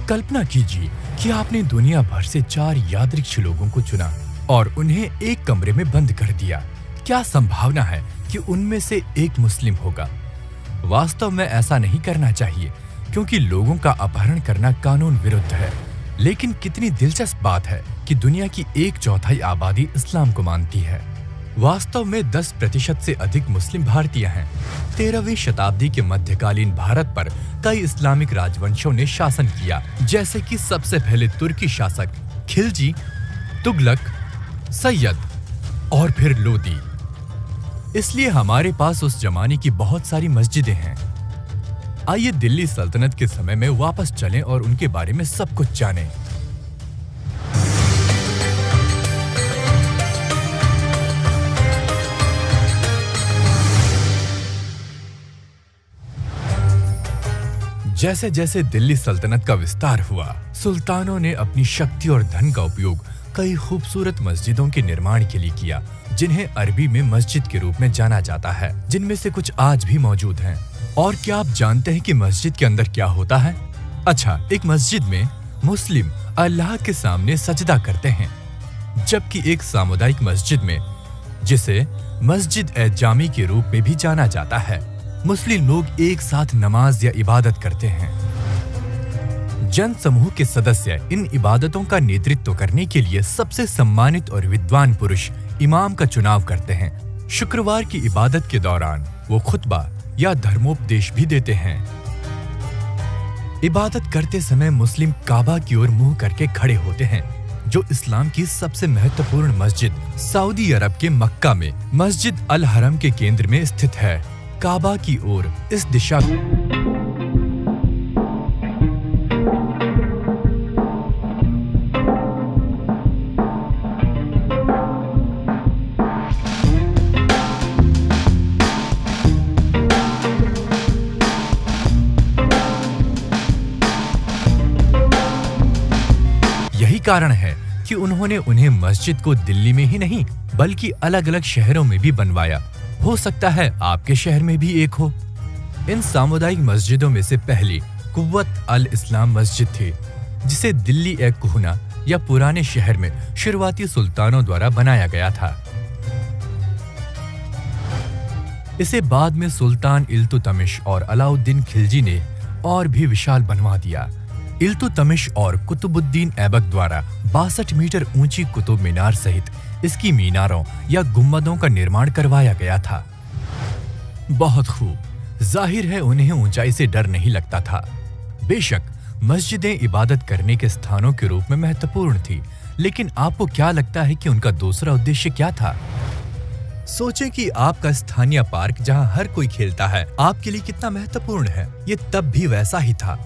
कल्पना कीजिए कि आपने दुनिया भर से 4 यादृच्छिक लोगों को चुना और उन्हें एक कमरे में बंद कर दिया। क्या संभावना है कि उनमें से एक मुस्लिम होगा? वास्तव में ऐसा नहीं करना चाहिए, क्योंकि लोगों का अपहरण करना कानून विरुद्ध है। लेकिन कितनी दिलचस्प बात है कि दुनिया की 1/4 आबादी इस्लाम को मानती है। वास्तव में 10% से अधिक मुस्लिम भारतीय हैं। 13वीं शताब्दी के मध्यकालीन भारत पर कई इस्लामिक राजवंशों ने शासन किया, जैसे कि सबसे पहले तुर्की शासक खिलजी, तुगलक, सैयद और फिर लोदी। इसलिए हमारे पास उस जमाने की बहुत सारी मस्जिदें हैं। आइए दिल्ली सल्तनत के समय में वापस चलें और उनके बारे में सब कुछ जानें। जैसे जैसे दिल्ली सल्तनत का विस्तार हुआ, सुल्तानों ने अपनी शक्ति और धन का उपयोग कई खूबसूरत मस्जिदों के निर्माण के लिए किया, जिन्हें अरबी में मस्जिद के रूप में जाना जाता है, जिनमें से कुछ आज भी मौजूद हैं। और क्या आप जानते हैं कि मस्जिद के अंदर क्या होता है? अच्छा, एक मस्जिद में मुस्लिम अल्लाह के सामने सजदा करते हैं, जबकि एक सामुदायिक मस्जिद में, जिसे मस्जिद ए जामी के रूप में भी जाना जाता है, मुस्लिम लोग एक साथ नमाज या इबादत करते हैं। जन समूह के सदस्य इन इबादतों का नेतृत्व करने के लिए सबसे सम्मानित और विद्वान पुरुष इमाम का चुनाव करते हैं। शुक्रवार की इबादत के दौरान वो खुतबा या धर्मोपदेश भी देते हैं। इबादत करते समय मुस्लिम काबा की ओर मुंह करके खड़े होते हैं, जो इस्लाम की सबसे महत्वपूर्ण मस्जिद सऊदी अरब के मक्का में मस्जिद अल हरम के केंद्र में स्थित है। काबा की ओर इस दिशा यही कारण है कि उन्होंने उन्हें मस्जिद को दिल्ली में ही नहीं बल्कि अलग-अलग शहरों में भी बनवाया। हो सकता है आपके शहर में भी एक हो। इन सामुदायिक मस्जिदों में से पहली कुव्वत अल इस्लाम मस्जिद थी, जिसे दिल्ली ए कुहना या पुराने शहर में शुरुआती सुल्तानों द्वारा बनाया गया था। इसे बाद में सुल्तान इल्तुतमिश और अलाउद्दीन खिलजी ने और भी विशाल बनवा दिया। इल्तुतमिश और कुतुबुद्दीन ऐबक द्वारा 62 मीटर ऊंची कुतुब मीनार सहित इसकी मीनारों या गुम्बदों का निर्माण करवाया गया था। बहुत खूब, जाहिर है उन्हें ऊंचाई से डर नहीं लगता था। बेशक मस्जिदें इबादत करने के स्थानों के रूप में महत्वपूर्ण थी, लेकिन आपको क्या लगता है कि उनका दूसरा उद्देश्य क्या था? सोचें कि आपका स्थानीय पार्क जहां हर कोई खेलता है आपके लिए कितना महत्वपूर्ण है। ये तब भी वैसा ही था।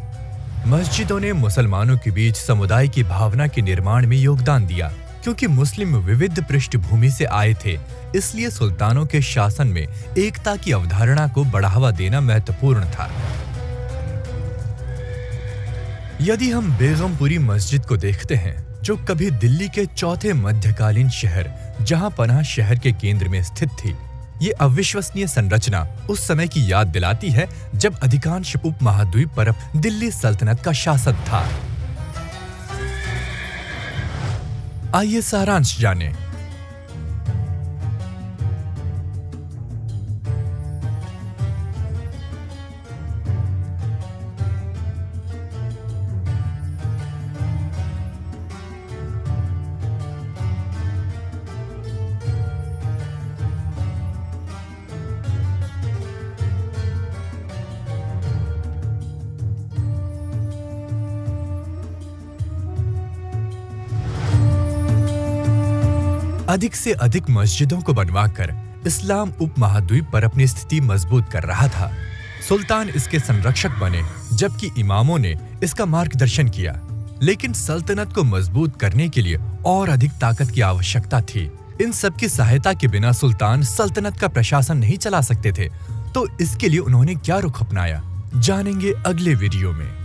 मस्जिदों ने मुसलमानों के बीच समुदाय की भावना के निर्माण में योगदान दिया। क्योंकि मुस्लिम विविध पृष्ठभूमि से आए थे, इसलिए सुल्तानों के शासन में एकता की अवधारणा को बढ़ावा देना महत्वपूर्ण था। यदि हम बेगमपुरी मस्जिद को देखते हैं, जो कभी दिल्ली के चौथे मध्यकालीन शहर जहां पनाह शहर के केंद्र में स्थित थी, ये अविश्वसनीय संरचना उस समय की याद दिलाती है जब अधिकांश उपमहाद्वीप पर दिल्ली सल्तनत का शासन था। आइए सारांश जानें। अधिक से अधिक मस्जिदों को बनवाकर इस्लाम उपमहाद्वीप पर अपनी स्थिति मजबूत कर रहा था। सुल्तान इसके संरक्षक बने, जबकि इमामों ने इसका मार्गदर्शन किया। लेकिन सल्तनत को मजबूत करने के लिए और अधिक ताकत की आवश्यकता थी। इन सब की सहायता के बिना सुल्तान सल्तनत का प्रशासन नहीं चला सकते थे। तो इसके लिए उन्होंने क्या रुख अपनाया, जानेंगे अगले वीडियो में।